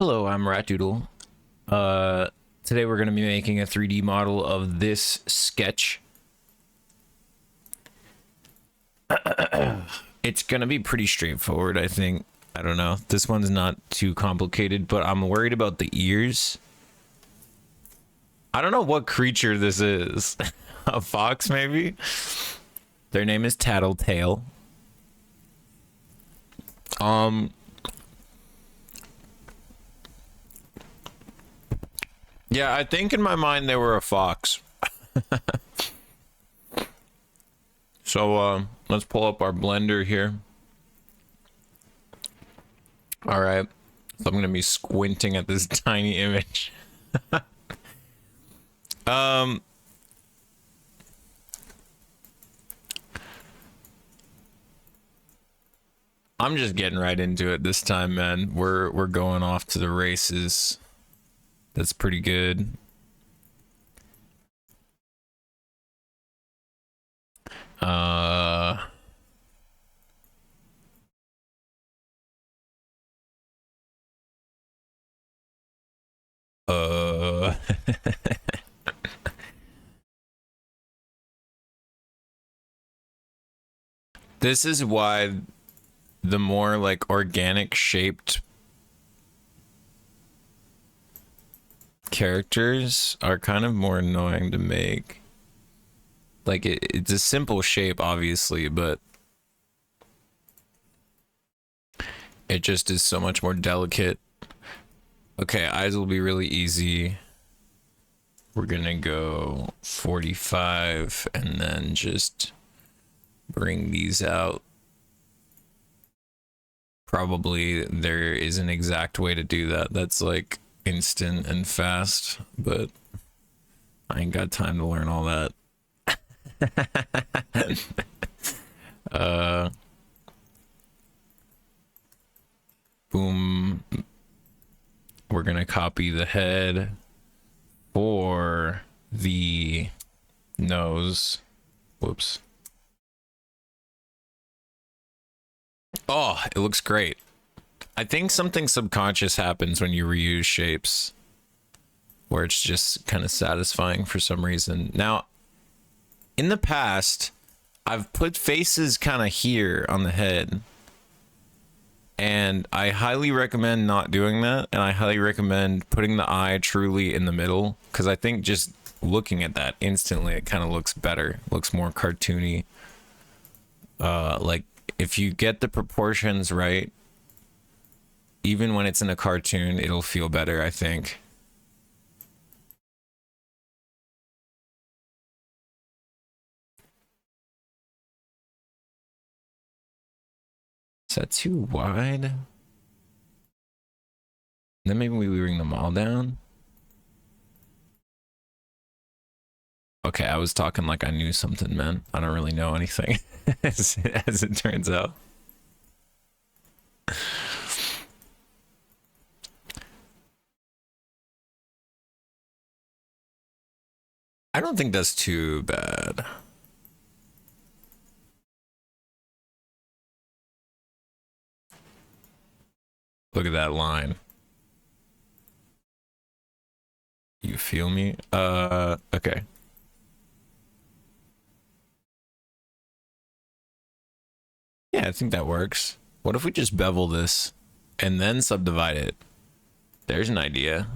Hello, I'm Ratdoodle. Uh, Today we're going to be making a 3D model of this sketch. It's going to be pretty straightforward, I think. I don't know. This one's not too complicated, but I'm worried about the ears. I don't know what creature this is. A fox, maybe? Their name is Tattle Tail. Yeah, I think in my mind they were a fox. So, let's pull up our blender here. All right. So I'm going to be squinting at this tiny image. I'm just getting right into it this time, man. We're going off to the races. That's pretty good. This is why the more like organic shaped characters are kind of more annoying to make. Like it's a simple shape, obviously, but it just is so much more delicate. Okay, eyes will be really easy. We're gonna go 45 and then just bring these out. Probably there is an exact way to do that that's like instant and fast, but I ain't got time to learn all that. Boom. We're gonna copy the head for the nose. Whoops. Oh, it looks great. I think something subconscious happens when you reuse shapes, where it's just kind of satisfying for some reason. Now, in the past, I've put faces kind of here on the head, and I highly recommend not doing that, and I highly recommend putting the eye truly in the middle, because I think just looking at that instantly, it kind of looks better, looks more cartoony. Like, if you get the proportions right, even when it's in a cartoon, it'll feel better, I think. Is that too wide? Then maybe we bring them all down. Okay, I was talking like I knew something, man. I don't really know anything, as it turns out. I don't think that's too bad. Look at that line. You feel me? Okay. Yeah, I think that works. What if we just bevel this and then subdivide it? There's an idea.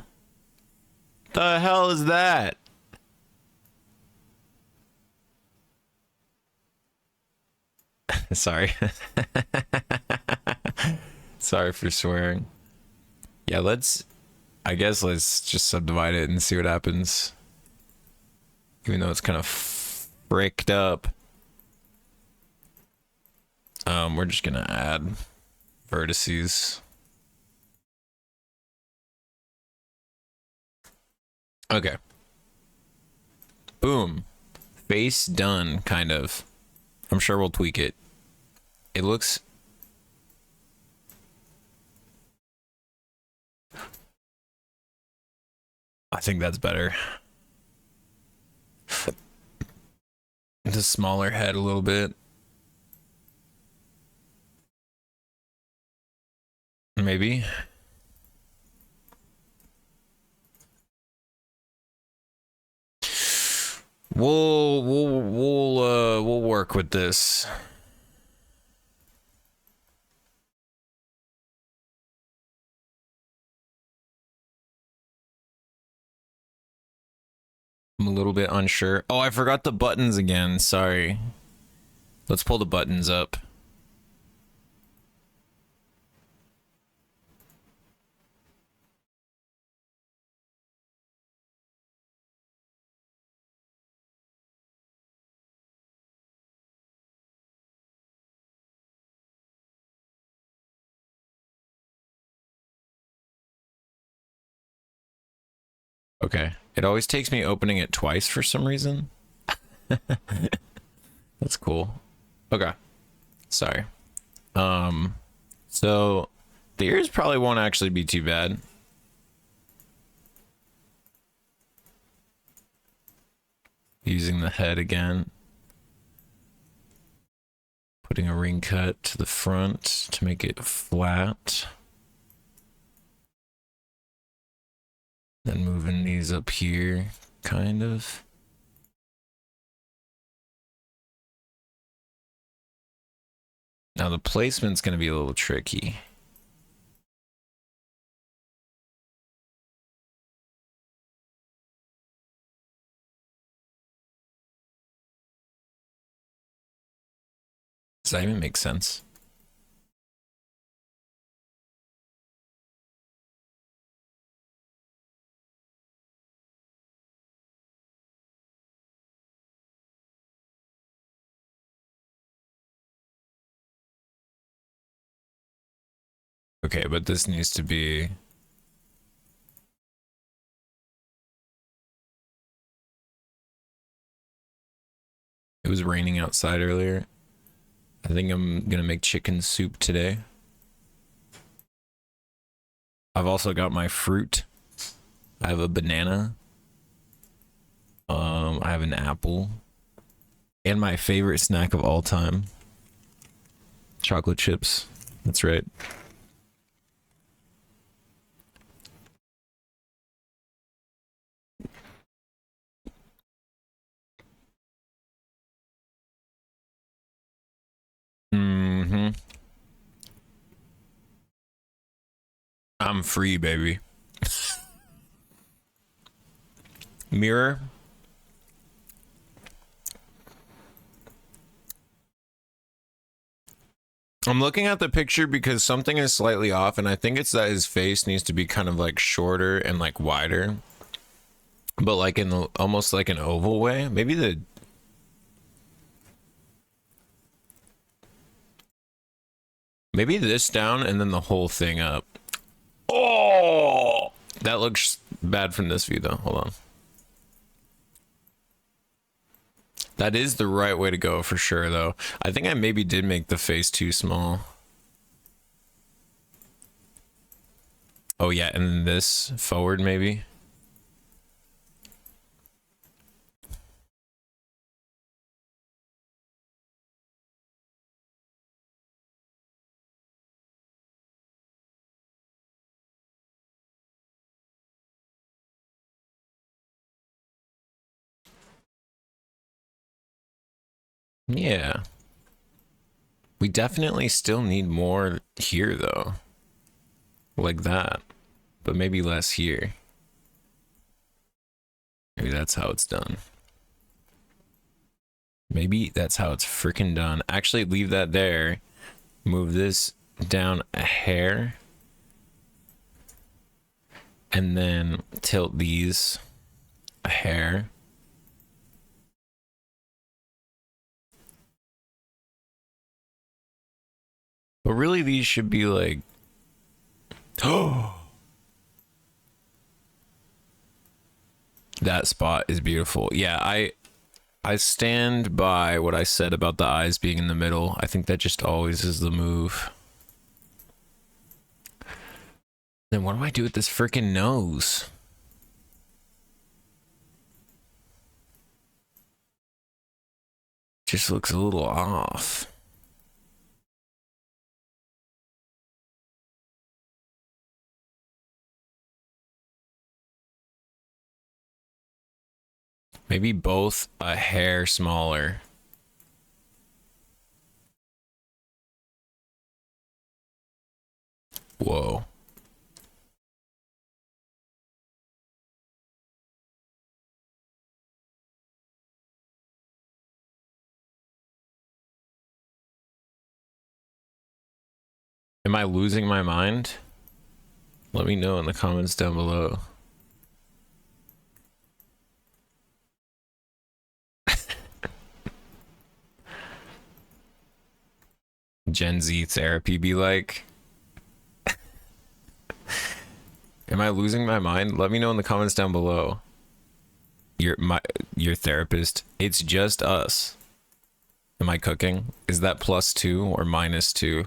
The hell is that? Sorry. Sorry for swearing. Yeah, I guess let's just subdivide it and see what happens. Even though it's kind of fricked up. We're just gonna add vertices. Okay. Boom. Face done, kind of. I'm sure we'll tweak it. It looks... I think that's better. The smaller head a little bit. Maybe. We'll work with this. I'm a little bit unsure. Oh, I forgot the buttons again. Sorry. Let's pull the buttons up. Okay. It always takes me opening it twice for some reason. That's cool. Okay. Sorry. So the ears probably won't actually be too bad. Using the head again. Putting a ring cut to the front to make it flat. Then moving these up here, kind of. Now the placement's going to be a little tricky. Does that even make sense? Okay, but this needs to be... It was raining outside earlier. I think I'm gonna make chicken soup today. I've also got my fruit. I have a banana. I have an apple. And my favorite snack of all time. Chocolate chips. That's right. Mm-hmm. I'm free, baby. Mirror. I'm looking at the picture because something is slightly off, and I think it's that his face needs to be kind of like shorter and like wider, but like in the, almost like an oval way. Maybe this down and then the whole thing up. Oh, that looks bad from this view though. Hold on. That is the right way to go for sure though. I think I maybe did make the face too small. Oh yeah, and then this forward maybe. Yeah. We definitely still need more here though. Like that. But maybe less here. Maybe that's how it's done. Maybe that's how it's freaking done. Actually, leave that there. Move this down a hair. And then tilt these a hair. But really, these should be like... Oh! That spot is beautiful. Yeah, I stand by what I said about the eyes being in the middle. I think that just always is the move. Then what do I do with this freaking nose? Just looks a little off. Maybe both a hair smaller. Whoa. Am I losing my mind? Let me know in the comments down below. Gen Z therapy be like? Am I losing my mind? Let me know in the comments down below. Your therapist. It's just us. Am I cooking? Is that +2 or -2?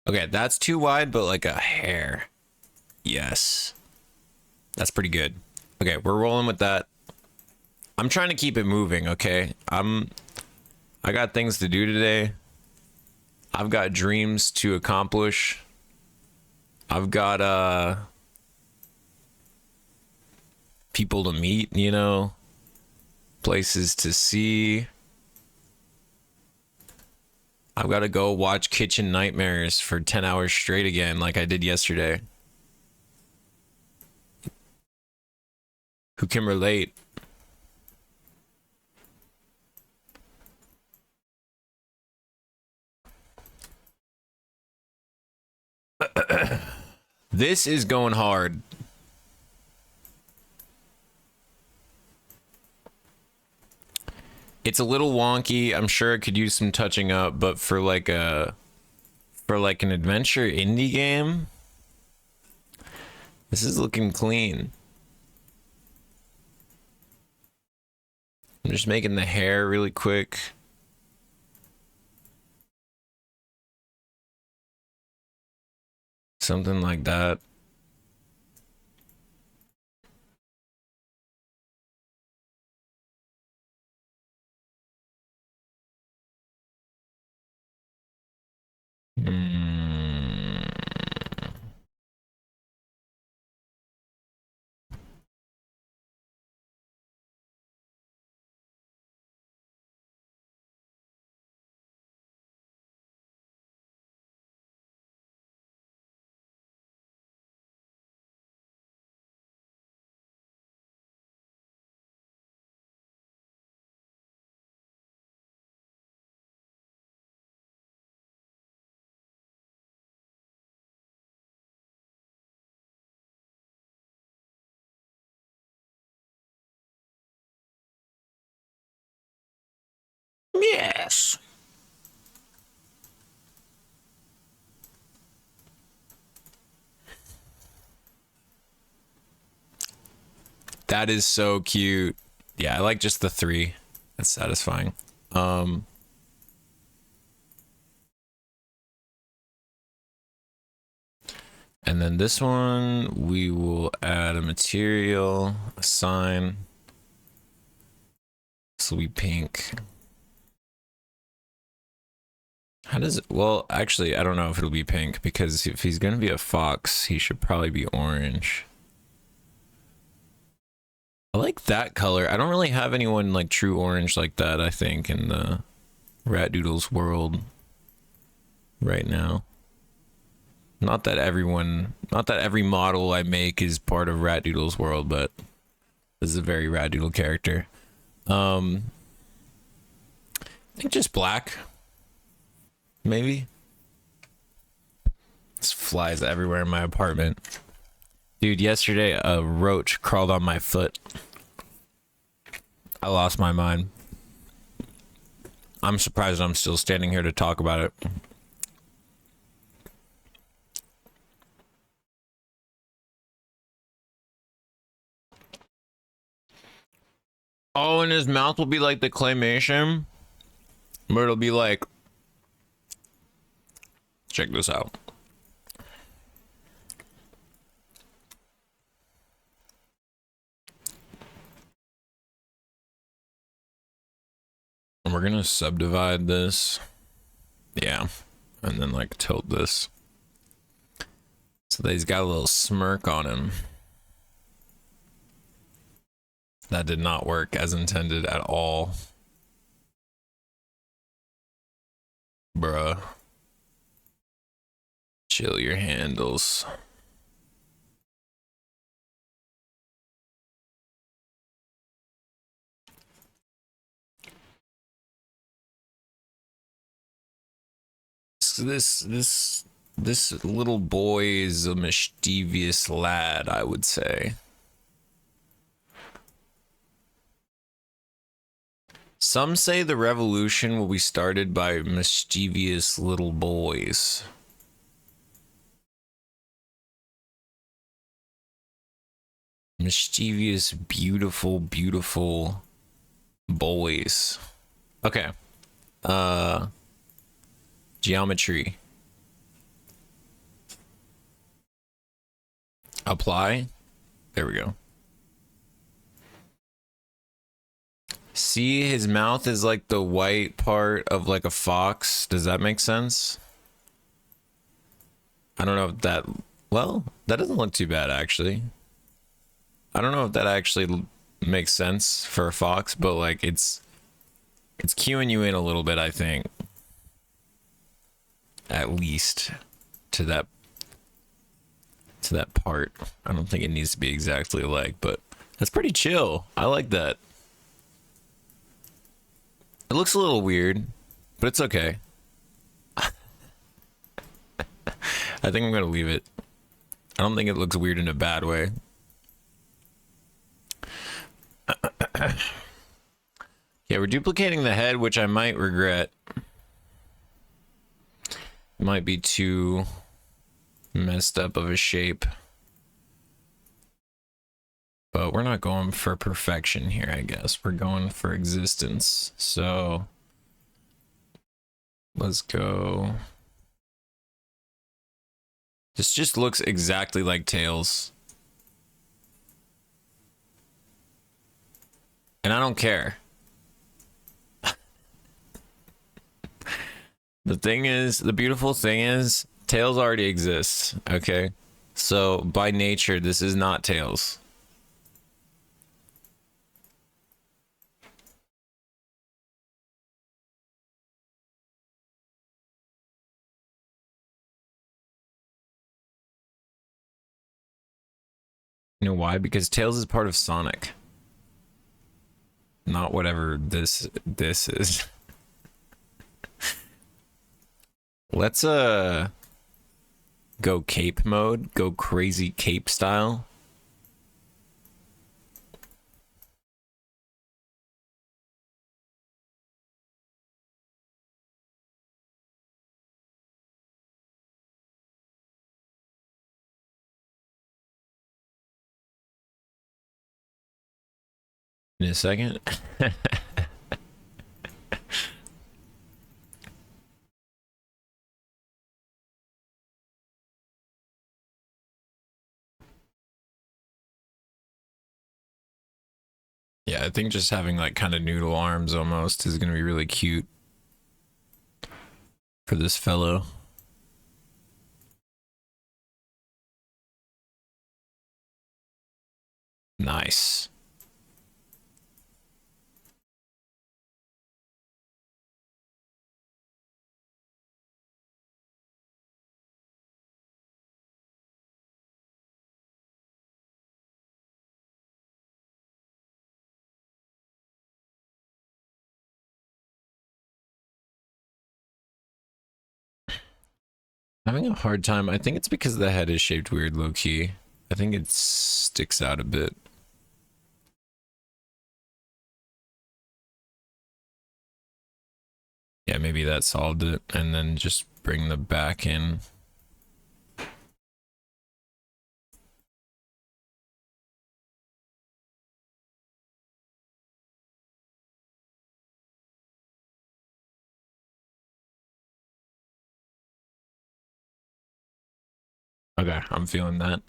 Okay, that's too wide, but like a hair. Yes. That's pretty good. Okay, we're rolling with that. I'm trying to keep it moving, okay? I got things to do today. I've got dreams to accomplish. I've got people to meet, you know, places to see. I've got to go watch Kitchen Nightmares for 10 hours straight again like I did yesterday. Who can relate? This is going hard. It's a little wonky. I'm sure it could use some touching up, but for like an adventure indie game, this is looking clean. I'm just making the hair really quick. Something like that. Yes. That is so cute. Yeah, I like just the 3. That's satisfying. And then this one, we will add a material, a sign. This will be pink. How does it, well, actually, I don't know if it'll be pink because if he's going to be a fox, he should probably be orange. I like that color. I don't really have anyone like true orange like that, I think, in the Ratdoodle's world right now. Not that every model I make is part of Ratdoodle's world, but this is a very Ratdoodle character. I think just black. Maybe. This flies everywhere in my apartment. Dude, yesterday a roach crawled on my foot. I lost my mind. I'm surprised I'm still standing here to talk about it. Oh, and his mouth will be like the claymation, but it'll be like, check this out. And we're gonna subdivide this. Yeah. And then like tilt this. So he's got a little smirk on him. That did not work as intended at all. Bruh. Chill your handles. This little boy is a mischievous lad, I would say. Some say the revolution will be started by mischievous little boys. Mischievous, beautiful, beautiful boys. Okay. Geometry. Apply. There we go. See, his mouth is like the white part of like a fox. Does that make sense? I don't know if that... Well, that doesn't look too bad, actually. I don't know if that actually makes sense for a fox, but like it's cueing you in a little bit, I think. At least to that part. I don't think it needs to be exactly like, but that's pretty chill. I like that. It looks a little weird, but it's okay. I think I'm gonna leave it. I don't think it looks weird in a bad way. Yeah, we're duplicating the head, which I might regret. It might be too messed up of a shape. But we're not going for perfection here, I guess. We're going for existence. So let's go. This just looks exactly like Tails. And I don't care. The thing is, the beautiful thing is, Tails already exists, okay? So by nature, this is not Tails. You know why? Because Tails is part of Sonic. Not whatever this is. Let's go cape mode, go crazy cape style. In a second. Yeah, I think just having like kind of noodle arms almost is gonna be really cute for this fellow. Nice. Having a hard time. I think it's because the head is shaped weird, low key. I think it sticks out a bit. Yeah, maybe that solved it. And then just bring the back in. Okay, I'm feeling that.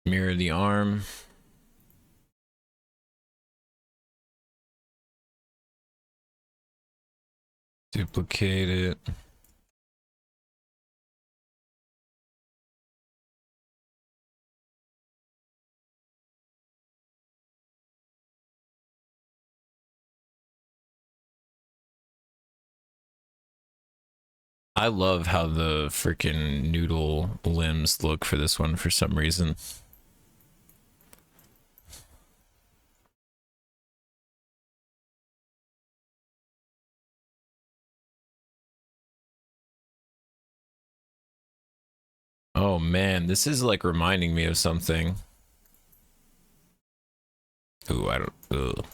Mirror the arm. Duplicate it. I love how the freaking noodle limbs look for this one for some reason. Oh man, this is like reminding me of something. Ooh, I don't. Ugh.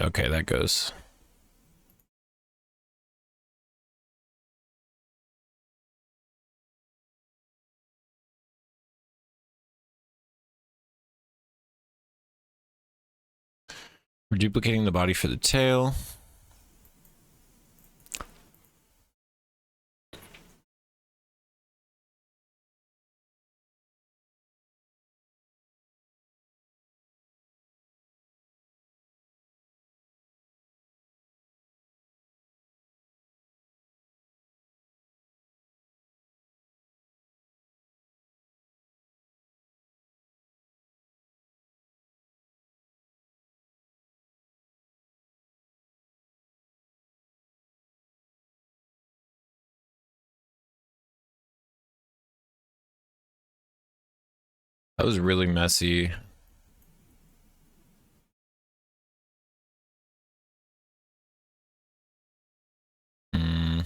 Okay, that goes. We're duplicating the body for the tail. That was really messy. Mm.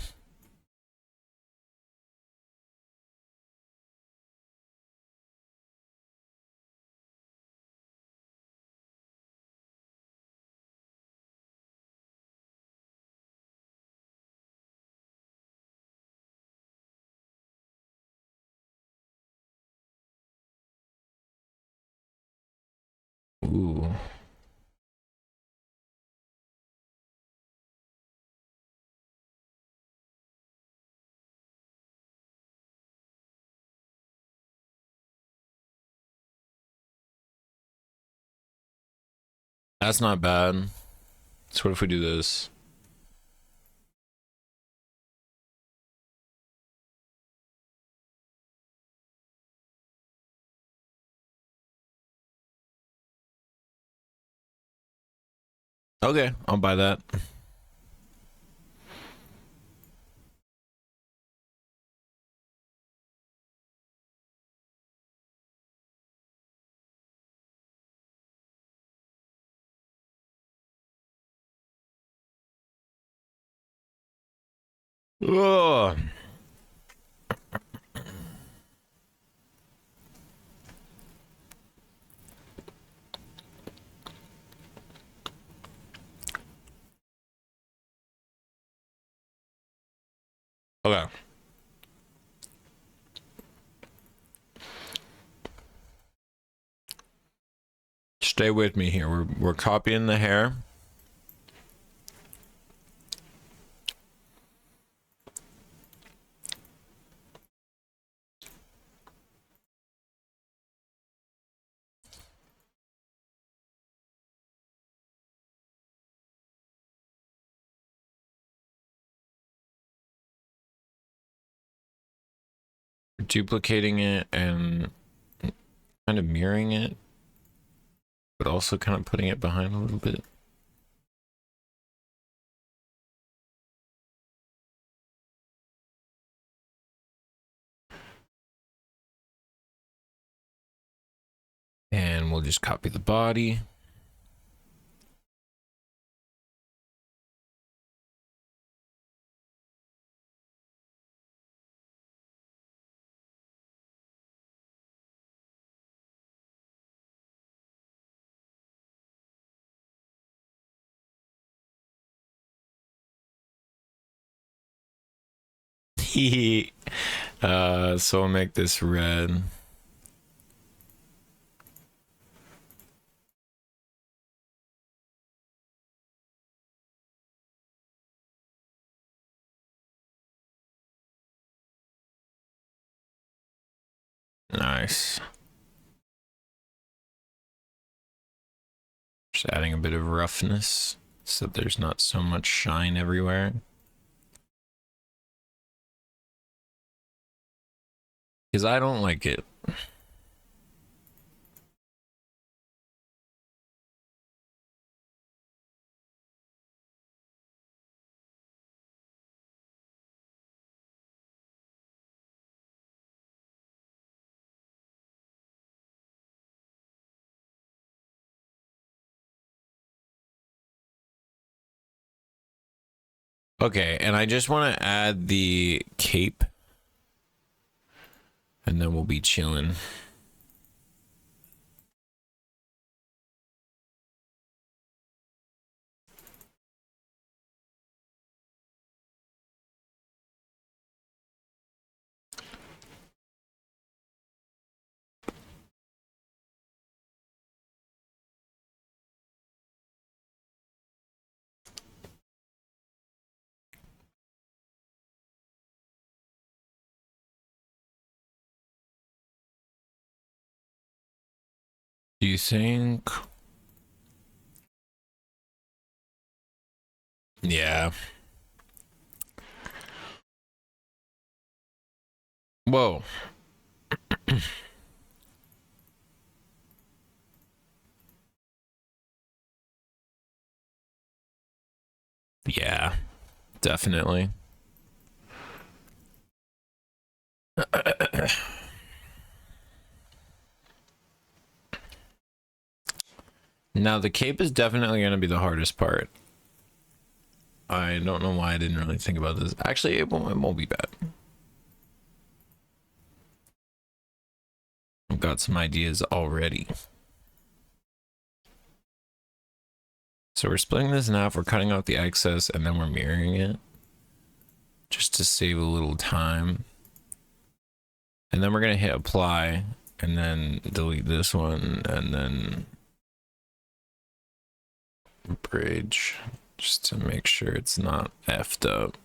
Ooh. That's not bad. So what if we do this? Okay, I'll buy that. Ugh. Okay. Stay with me here. We're copying the hair. We're duplicating it and kind of mirroring it, but also kind of putting it behind a little bit. And we'll just copy the body. So I'll make this red. Nice. Just adding a bit of roughness so there's not so much shine everywhere. Because I don't like it. Okay, and I just want to add the cape. And then we'll be chilling. Do you think? Yeah. Whoa. Yeah, definitely. Now, the cape is definitely going to be the hardest part. I don't know why I didn't really think about this. Actually, it won't be bad. I've got some ideas already. So we're splitting this in half. We're cutting out the excess and then we're mirroring it. Just to save a little time. And then we're going to hit apply and then delete this one and then bridge just to make sure it's not effed up.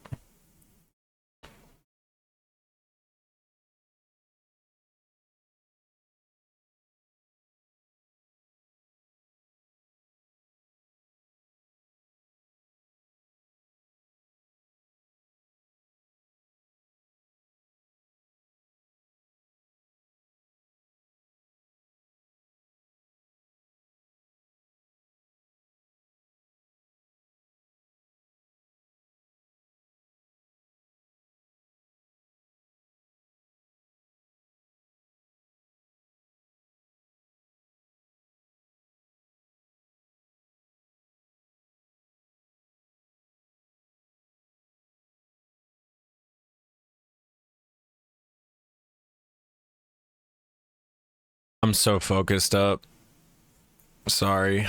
I'm so focused up. Sorry.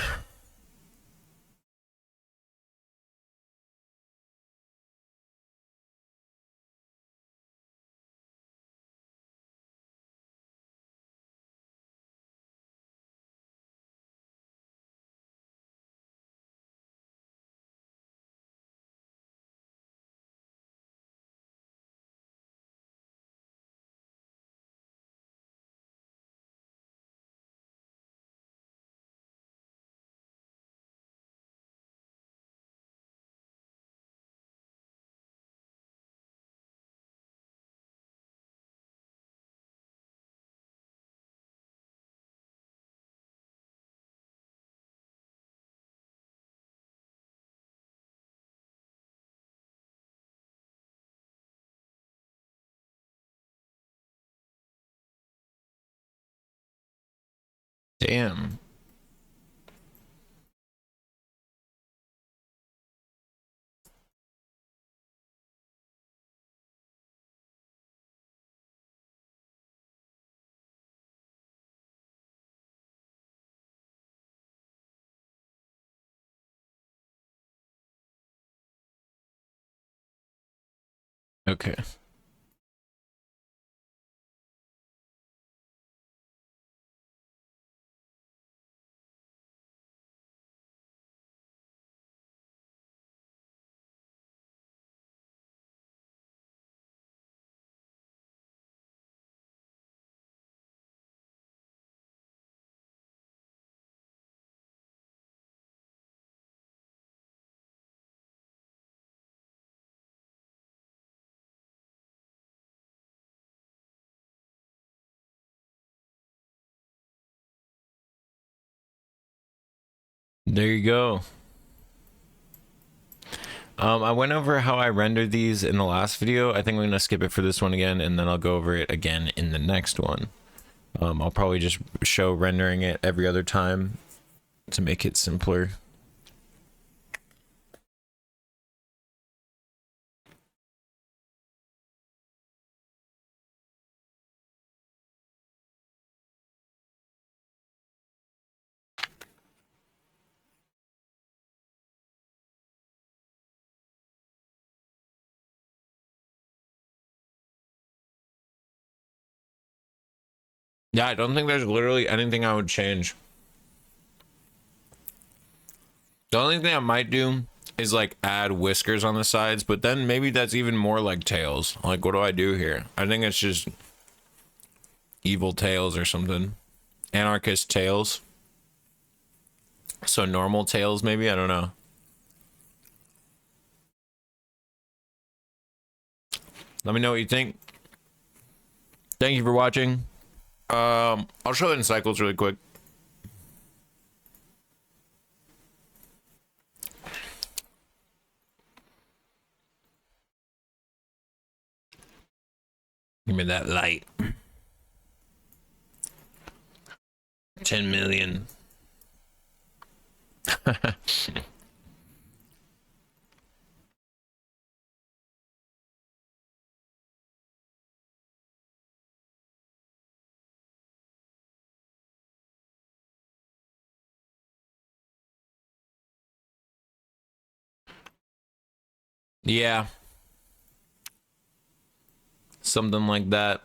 Damn. Okay. There you go. I went over how I rendered these in the last video. I think I'm gonna skip it for this one again, and then I'll go over it again in the next one. I'll probably just show rendering it every other time to make it simpler. Yeah, I don't think there's literally anything I would change. The only thing I might do is like add whiskers on the sides, but then maybe that's even more like tails. Like, what do I do here? I think it's just evil tails or something. Anarchist tails. So normal tails, maybe? I don't know. Let me know what you think. Thank you for watching. I'll show it in cycles really quick. Give me that light. 10 million. Yeah. Something like that.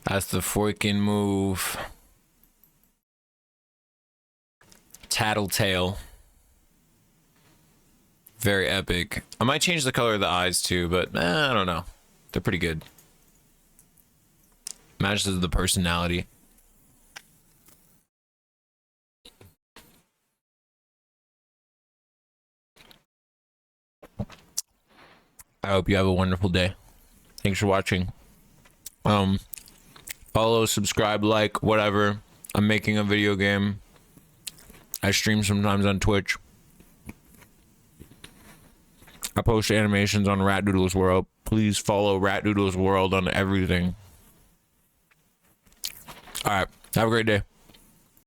That's the freaking move. Tattle Tail. Very epic. I might change the color of the eyes too, but I don't know. They're pretty good. Matches the personality. I hope you have a wonderful day. Thanks for watching. Follow, subscribe, like, whatever. I'm making a video game. I stream sometimes on Twitch. I post animations on Ratdoodle's World. Please follow Ratdoodle's World on everything. All right. Have a great day.